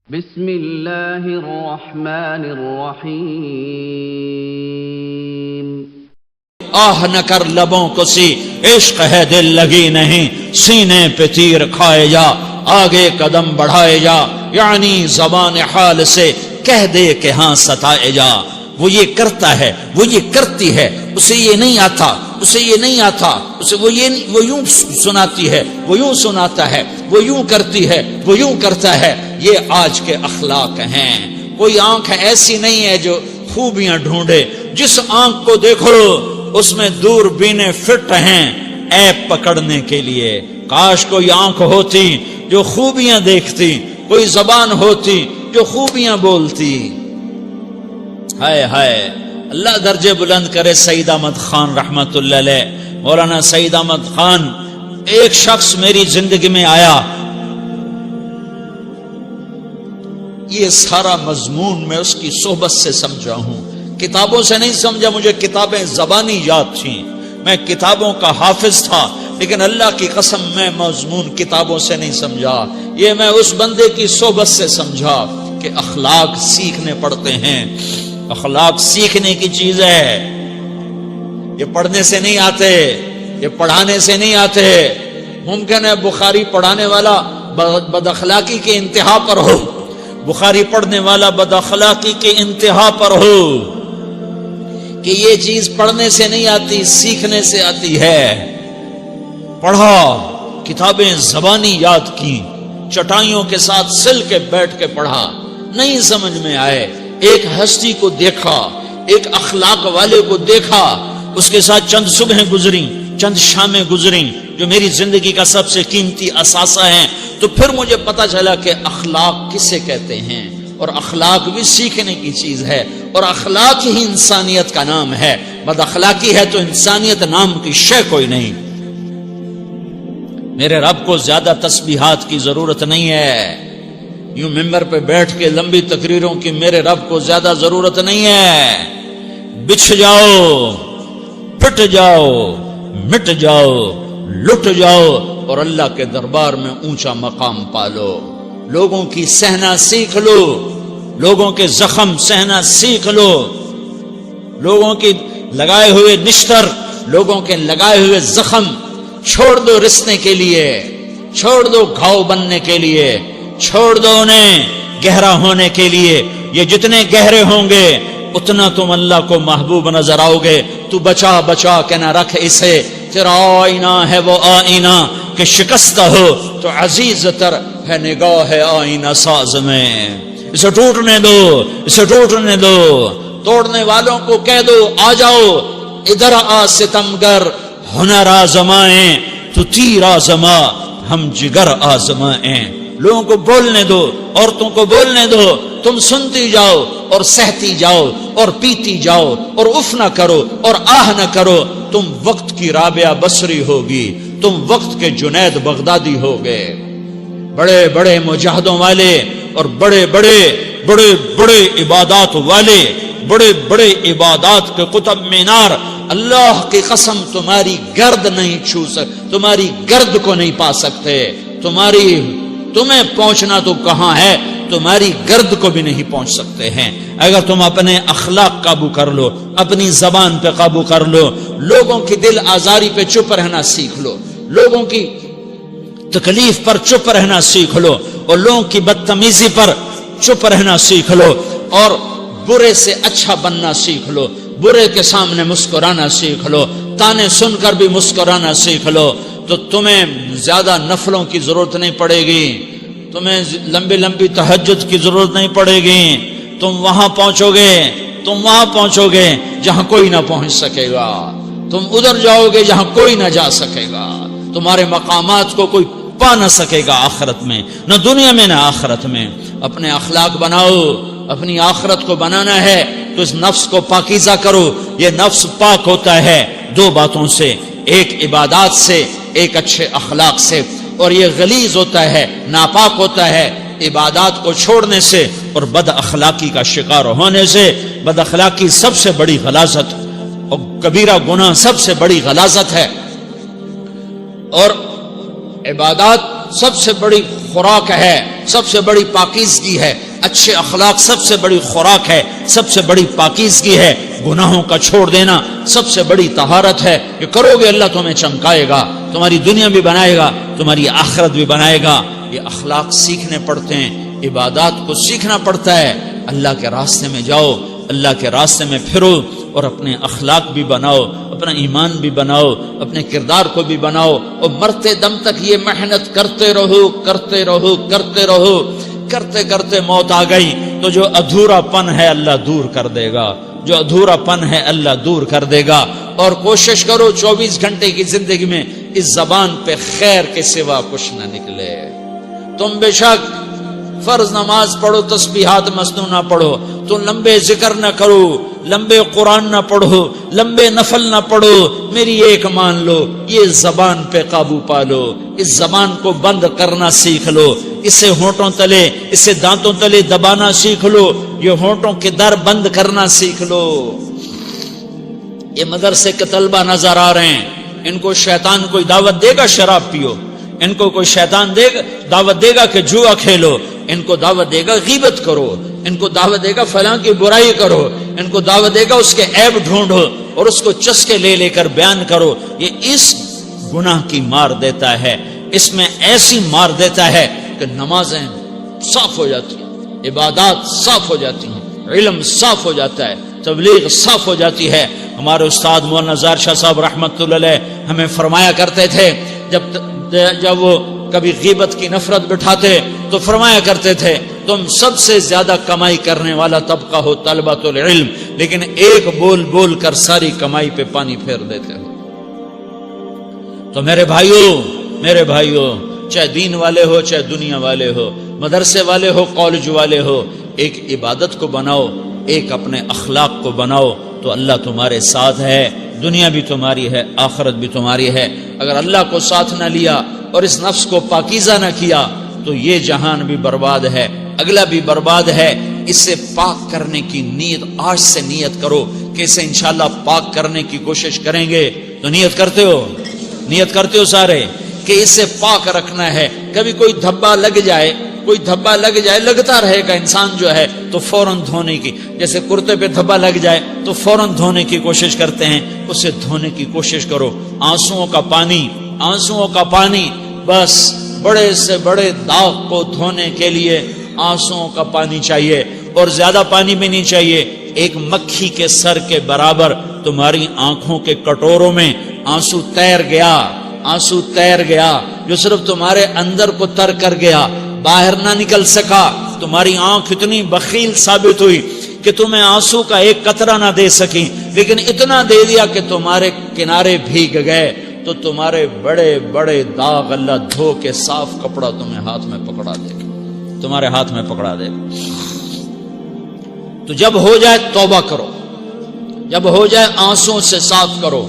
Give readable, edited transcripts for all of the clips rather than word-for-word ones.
بسم اللہ الرحمن الرحیم آہ نہ کر لبوں کو سی عشق ہے دل لگی نہیں سینے پہ تیر کھائے جا آگے قدم بڑھائے جا یعنی زبان حال سے کہہ دے کہ ہاں ستائے جا وہ یہ کرتا ہے وہ یہ کرتی ہے اسے یہ نہیں آتا اسے یہ نہیں آتا اسے وہ یوں سناتی ہے وہ یوں سناتا ہے وہ یوں کرتی ہے وہ یوں کرتا ہے یہ آج کے اخلاق ہیں کوئی آنکھ ایسی نہیں ہے جو خوبیاں ڈھونڈے جس آنکھ کو دیکھو اس میں دور بینے فٹ ہیں عیب پکڑنے کے لیے کاش کوئی آنکھ ہوتی جو خوبیاں دیکھتی کوئی زبان ہوتی جو خوبیاں بولتی ہائے ہائے اللہ درجے بلند کرے سعید احمد خان رحمت اللہ علیہ مولانا سعید احمد خان ایک شخص میری زندگی میں آیا یہ سارا مضمون میں اس کی صحبت سے سمجھا ہوں کتابوں سے نہیں سمجھا مجھے کتابیں زبانی یاد تھیں میں کتابوں کا حافظ تھا لیکن اللہ کی قسم میں مضمون کتابوں سے نہیں سمجھا یہ میں اس بندے کی صحبت سے سمجھا کہ اخلاق سیکھنے پڑتے ہیں اخلاق سیکھنے کی چیز ہے یہ پڑھنے سے نہیں آتے یہ پڑھانے سے نہیں آتے ممکن ہے بخاری پڑھانے والا بد اخلاقی کے انتہا پر ہو بخاری پڑھنے والا بد اخلاقی کے انتہا پر ہو کہ یہ چیز پڑھنے سے نہیں آتی سیکھنے سے آتی ہے پڑھا کتابیں زبانی یاد کی چٹائیوں کے ساتھ سل کے بیٹھ کے پڑھا نہیں سمجھ میں آئے ایک ہستی کو دیکھا ایک اخلاق والے کو دیکھا اس کے ساتھ چند صبحیں گزری چند شامیں گزری جو میری زندگی کا سب سے قیمتی اثاثہ ہیں تو پھر مجھے پتا چلا کہ اخلاق کسے کہتے ہیں اور اخلاق بھی سیکھنے کی چیز ہے اور اخلاق ہی انسانیت کا نام ہے بد اخلاقی ہے تو انسانیت نام کی شے کوئی نہیں میرے رب کو زیادہ تسبیحات کی ضرورت نہیں ہے یوں ممبر پہ بیٹھ کے لمبی تقریروں کی میرے رب کو زیادہ ضرورت نہیں ہے بچھ جاؤ پٹ جاؤ مٹ جاؤ لٹ جاؤ اور اللہ کے دربار میں اونچا مقام پالو لوگوں کی سہنا سیکھ لو لوگوں کے زخم سہنا سیکھ لو لوگوں کی لگائے ہوئے نشتر لوگوں کے لگائے ہوئے زخم چھوڑ دو رسنے کے لیے چھوڑ دو گھاؤ بننے کے لیے چھوڑ دو انہیں گہرا ہونے کے لیے یہ جتنے گہرے ہوں گے اتنا تم اللہ کو محبوب نظر آؤ گے تو بچا بچا کے نہ رکھ اسے تیرا آئینہ ہے وہ آئینہ کہ شکستہ ہو تو عزیز تر ہے نگاہ آئینہ ساز میں اسے ٹوٹنے دو اسے ٹوٹنے دو توڑنے والوں کو کہہ دو آ جاؤ ادھر آ ستمگر ہنر آزمائیں تو تیر آزما ہم جگر آزمائیں لوگوں کو بولنے دو عورتوں کو بولنے دو تم سنتی جاؤ اور سہتی جاؤ اور پیتی جاؤ اور اف نہ کرو اور آہ نہ کرو تم وقت کی رابعہ بصری ہوگی تم وقت کے جنید بغدادی ہوگے بڑے بڑے مجاہدوں والے اور بڑے بڑے بڑے بڑے عبادات والے بڑے بڑے عبادات کے قطب مینار اللہ کی قسم تمہاری گرد نہیں چھو سکتے تمہاری گرد کو نہیں پا سکتے تمہیں پہنچنا تو کہاں ہے تمہاری گرد کو بھی نہیں پہنچ سکتے ہیں اگر تم اپنے اخلاق قابو کر لو اپنی زبان پہ قابو کر لو لوگوں کی دل آزاری پہ چپ رہنا سیکھ لو لوگوں کی تکلیف پر چپ رہنا سیکھ لو اور لوگوں کی بدتمیزی پر چپ رہنا سیکھ لو اور برے سے اچھا بننا سیکھ لو برے کے سامنے مسکرانا سیکھ لو تانے سن کر بھی مسکرانا سیکھ لو تو تمہیں زیادہ نفلوں کی ضرورت نہیں پڑے گی تمہیں لمبی لمبی تہجد کی ضرورت نہیں پڑے گی تم وہاں پہنچو گے جہاں کوئی نہ پہنچ سکے گا تم ادھر جاؤ گے جہاں کوئی نہ جا سکے گا تمہارے مقامات کو کوئی پا نہ سکے گا آخرت میں نہ دنیا میں نہ آخرت میں اپنے اخلاق بناؤ اپنی آخرت کو بنانا ہے تو اس نفس کو پاکیزہ کرو یہ نفس پاک ہوتا ہے دو باتوں سے ایک عبادات سے ایک اچھے اخلاق سے اور یہ غلیظ ہوتا ہے ناپاک ہوتا ہے عبادات کو چھوڑنے سے اور بد اخلاقی کا شکار ہونے سے بد اخلاقی سب سے بڑی غلاظت اور کبیرہ گناہ سب سے بڑی غلاظت ہے اور عبادات سب سے بڑی خوراک ہے، سب سے بڑی پاکیزگی ہے، اچھے اخلاق سب سے بڑی خوراک ہے، سب سے بڑی پاکیزگی ہے، گناہوں کا چھوڑ دینا سب سے بڑی طہارت ہے۔ یہ کرو گے اللہ تمہیں چمکائے گا، تمہاری دنیا بھی بنائے گا، تمہاری آخرت بھی بنائے گا۔ یہ اخلاق سیکھنے پڑتے ہیں، عبادات کو سیکھنا پڑتا ہے۔ اللہ کے راستے میں جاؤ، اللہ کے راستے میں پھرو، اور اپنے اخلاق بھی بناؤ، اپنا ایمان بھی بناؤ، اپنے کردار کو بھی بناؤ، اور مرتے دم تک یہ محنت کرتے رہو کرتے رہو کرتے رہو۔ کرتے کرتے موت آ گئی تو جو ادھورا پن ہے اللہ دور کر دے گا، جو ادھورا پن ہے اللہ دور کر دے گا۔ اور کوشش کرو 24 گھنٹے کی زندگی میں اس زبان پہ خیر کے سوا کچھ نہ نکلے۔ تم بے شک فرض نماز پڑھو، تسبیحات مسنون نہ پڑھو، تو لمبے ذکر نہ کرو، لمبے قرآن نہ پڑھو، لمبے نفل نہ پڑھو، میری ایک مان لو، یہ زبان پہ قابو پالو، اس زبان کو بند کرنا سیکھ لو، اسے ہونٹوں تلے، اسے دانتوں تلے دبانا سیکھ لو، یہ ہونٹوں کے در بند کرنا سیکھ لو۔ یہ مدرسے کے طلبہ نظر آ رہے ہیں، ان کو شیطان کوئی دعوت دے گا شراب پیو، ان کو کوئی شیطان دعوت دے گا کہ جوا کھیلو، ان کو دعوت دے گا غیبت کرو، ان کو دعوت دے گا فلاں کی برائی کرو، ان کو دعوت دے گا اس کے عیب ڈھونڈو اور اس کو چسکے لے لے کر بیان کرو۔ یہ اس گناہ کی مار دیتا ہے، اس میں ایسی مار دیتا ہے کہ نمازیں صاف ہو جاتی ہیں، عبادات صاف ہو جاتی ہیں، علم صاف ہو جاتا ہے، تبلیغ صاف ہو جاتی ہے۔ ہمارے استاد مولانا زار شاہ صاحب رحمت اللہ علیہ ہمیں فرمایا کرتے تھے، جب وہ کبھی غیبت کی نفرت بٹھاتے تو فرمایا کرتے تھے تم سب سے زیادہ کمائی کرنے والا طبقہ ہو طلبۃ العلم، لیکن ایک بول بول کر ساری کمائی پہ پانی پھیر دیتے ہو۔ تو میرے بھائیوں چاہے دین والے ہو چاہے دنیا والے ہو، مدرسے والے ہو کالج والے ہو، ایک عبادت کو بناؤ، ایک اپنے اخلاق کو بناؤ، تو اللہ تمہارے ساتھ ہے، دنیا بھی تمہاری ہے، آخرت بھی تمہاری ہے۔ اگر اللہ کو ساتھ نہ لیا اور اس نفس کو پاکیزہ نہ کیا تو یہ جہان بھی برباد ہے، اگلا بھی برباد ہے۔ اسے پاک کرنے کی نیت آج سے نیت کرو کہ اسے انشاءاللہ پاک کرنے کی کوشش کریں گے۔ تو نیت کرتے ہو سارے کہ اسے پاک رکھنا ہے۔ کبھی کوئی دھبا لگ جائے، لگتا رہے گا انسان جو ہے تو فوراً دھونے کی، جیسے کرتے پہ دھبا لگ جائے تو فوراً دھونے کی کوشش کرتے ہیں، اسے دھونے کی کوشش کرو۔ آنسوؤں کا پانی بس بڑے سے بڑے داغ کو دھونے کے لیے آنسوؤں کا پانی چاہیے، اور زیادہ پانی بھی نہیں چاہیے۔ ایک مکھی کے سر کے برابر تمہاری آنکھوں کے کٹوروں میں آنسو تیر گیا جو صرف تمہارے اندر کو تر کر گیا، باہر نہ نکل سکا۔ تمہاری آنکھ اتنی بخیل ثابت ہوئی کہ تمہیں آنسو کا ایک قطرہ نہ دے سکی، لیکن اتنا دے دیا کہ تمہارے کنارے بھیگ گئے۔ تو تمہارے بڑے بڑے داغ اللہ دھو کے صاف کپڑا تمہیں ہاتھ میں پکڑا دے گا، تمہارے ہاتھ میں پکڑا دے گا۔ تو جب ہو جائے توبہ کرو، جب ہو جائے آنسوں سے صاف کرو۔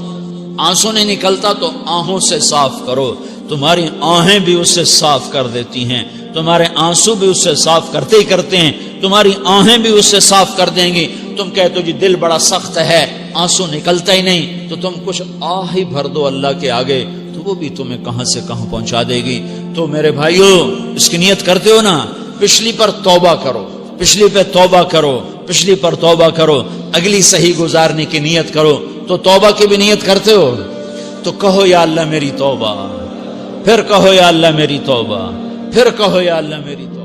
آنسو نہیں نکلتا تو آہوں سے صاف کرو، تمہاری آہیں بھی اسے صاف کر دیتی ہیں، تمہارے آنسو بھی اسے صاف کرتے ہی کرتے ہیں، تمہاری آہیں بھی اسے صاف کر دیں گی۔ تم کہتے ہو جی دل بڑا سخت ہے، آنسو نکلتا ہی نہیں، تو تم کچھ آہ ہی بھر دو اللہ کے آگے، تو وہ بھی تمہیں کہاں سے کہاں پہنچا دے گی۔ تو میرے بھائیو اس کی نیت کرتے ہو نا، پچھلی پر توبہ کرو، پچھلی پہ توبہ کرو، پچھلی پر توبہ کرو، اگلی صحیح گزارنے کی نیت کرو۔ تو توبہ کی بھی نیت کرتے ہو تو کہو یا اللہ میری توبہ، پھر کہو یا اللہ میری توبہ، پھر کہو یا اللہ میری توبہ۔